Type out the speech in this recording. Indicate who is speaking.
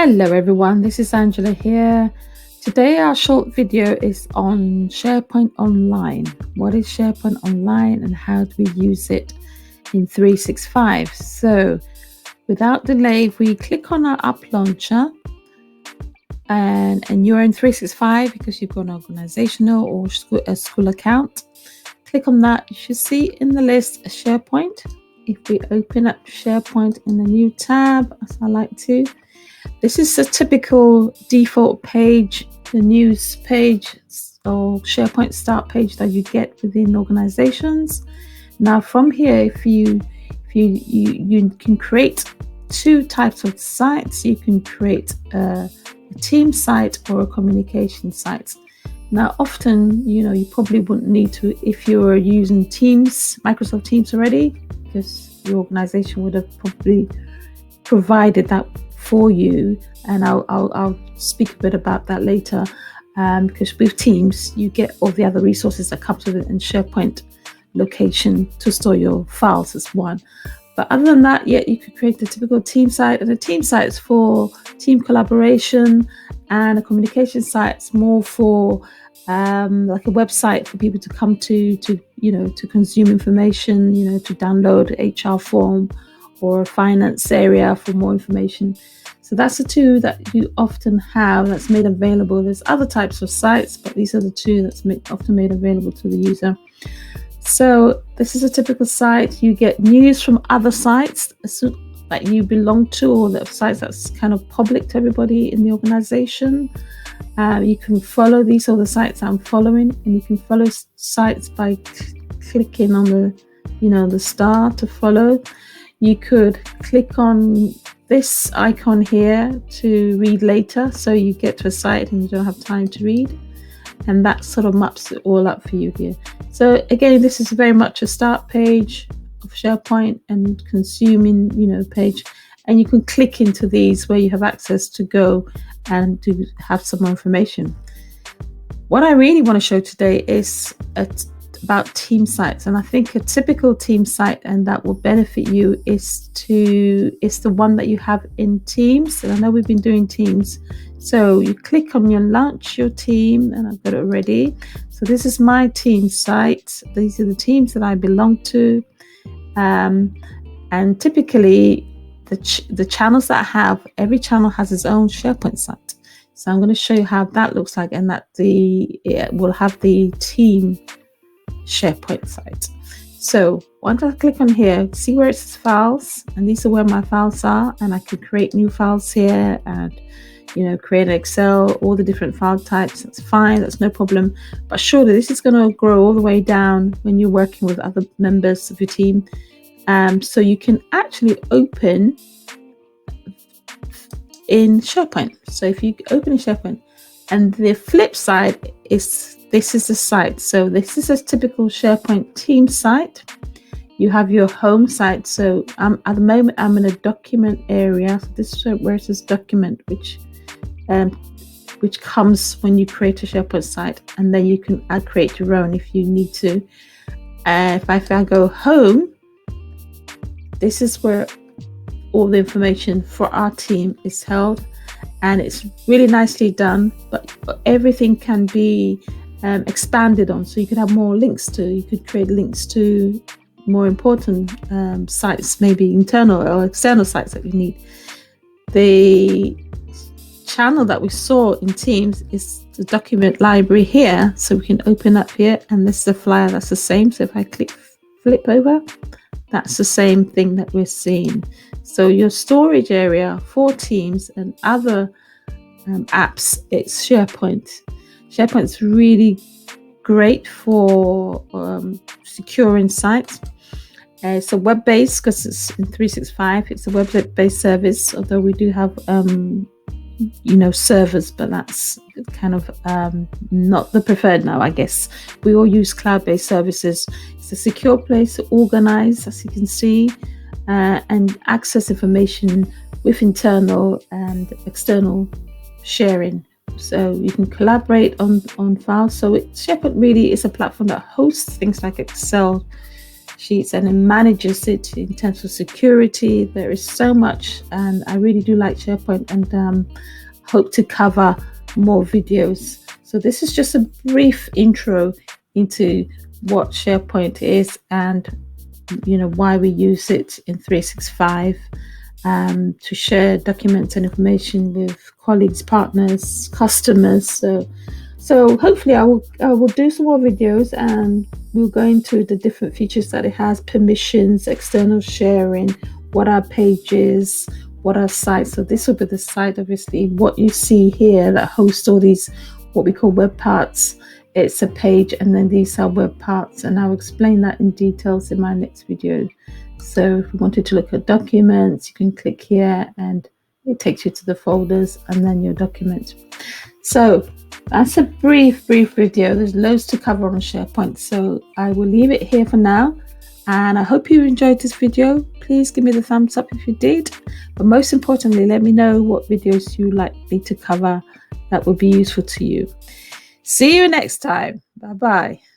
Speaker 1: Hello everyone, this is Angela here. Today our short video is on SharePoint Online. What is SharePoint Online and how do we use it in 365? So without delay, if we click on our app launcher and you're in 365 because you've got an organizational or a school account, click on that. You should see in the list a SharePoint. If we open up SharePoint in a new tab, as I like to, this is a typical default page, the news page or SharePoint start page that you get within organizations. Now from here, if you can create two types of sites. You can create a team site or a communication site. Now often, you probably wouldn't need to if you're using Teams, Microsoft Teams already, because your organization would have probably provided that for you, and I'll speak a bit about that later, because with Teams you get all the other resources that comes with it, and SharePoint location to store your files is one. But other than that, yeah, you could create the typical team site, and a team site is for team collaboration, and a communication site is more for like a website for people to come to consume information, to download HR form, or a finance area for more information. So that's the two that you often have that's made available. There's other types of sites, but these are the two that's often made available to the user. So this is a typical site. You get news from other sites that you belong to, or the sites that's kind of public to everybody in the organization. You can follow these are the sites I'm following, and you can follow sites by clicking on the star to follow. You could click on this icon here to read later, so you get to a site and you don't have time to read, and that sort of maps it all up for you here. So again, this is very much a start page of SharePoint and consuming page, and you can click into these where you have access to go and to have some more information. What I really want to show today is about team sites, and I think a typical team site, and that will benefit you, is the one that you have in Teams. And I know we've been doing Teams, so you click on launch your team, and I've got it already. So this is my team site. These are the teams that I belong to, and typically the channels that I have, every channel has its own SharePoint site. So I'm going to show you how that looks like, and that it will have the team SharePoint site. So once I click on here, see where it says files, and these are where my files are, and I can create new files here and create an Excel, all the different file types. That's fine, that's no problem. But surely this is going to grow all the way down when you're working with other members of your team. So you can actually open in SharePoint. So if you open in SharePoint, and the flip side is this is the site. So this is a typical SharePoint team site. You have your home site. So at the moment I'm in a document area. So this is where it says document, which comes when you create a SharePoint site, and then you can create your own if you need to. If I go home, this is where all the information for our team is held, and it's really nicely done, but everything can be expanded on. So you could have more links you could create links to more important sites, maybe internal or external sites that you need. The channel that we saw in Teams is the document library here, so we can open up here, and this is a flyer that's the same. So if I flip over, that's the same thing that we're seeing. So your storage area for Teams and other apps, it's SharePoint. SharePoint's really great for securing sites. It's a web-based, because it's in 365. It's a web-based service, although we do have servers, but that's kind of not the preferred now, I guess. We all use cloud-based services. It's a secure place to organize, as you can see, and access information with internal and external sharing. So you can collaborate on files. So SharePoint really is a platform that hosts things like Excel, sheets and it manages it in terms of security. There is so much, and I really do like SharePoint, and hope to cover more videos. So this is just a brief intro into what SharePoint is, and why we use it in 365 to share documents and information with colleagues, partners, customers. So hopefully I will do some more videos, and we'll go into the different features that it has: permissions, external sharing, what are pages, what are sites. So this will be the site, obviously. What you see here that hosts all these what we call web parts, it's a page, and then these are web parts, and I'll explain that in details in my next video. So if you wanted to look at documents, you can click here and it takes you to the folders and then your documents. So that's a brief video. There's loads to cover on SharePoint, so I will leave it here for now, and I hope you enjoyed this video. Please give me the thumbs up if you did, but most importantly, let me know what videos you like me to cover that would be useful to you. See you next time. Bye bye.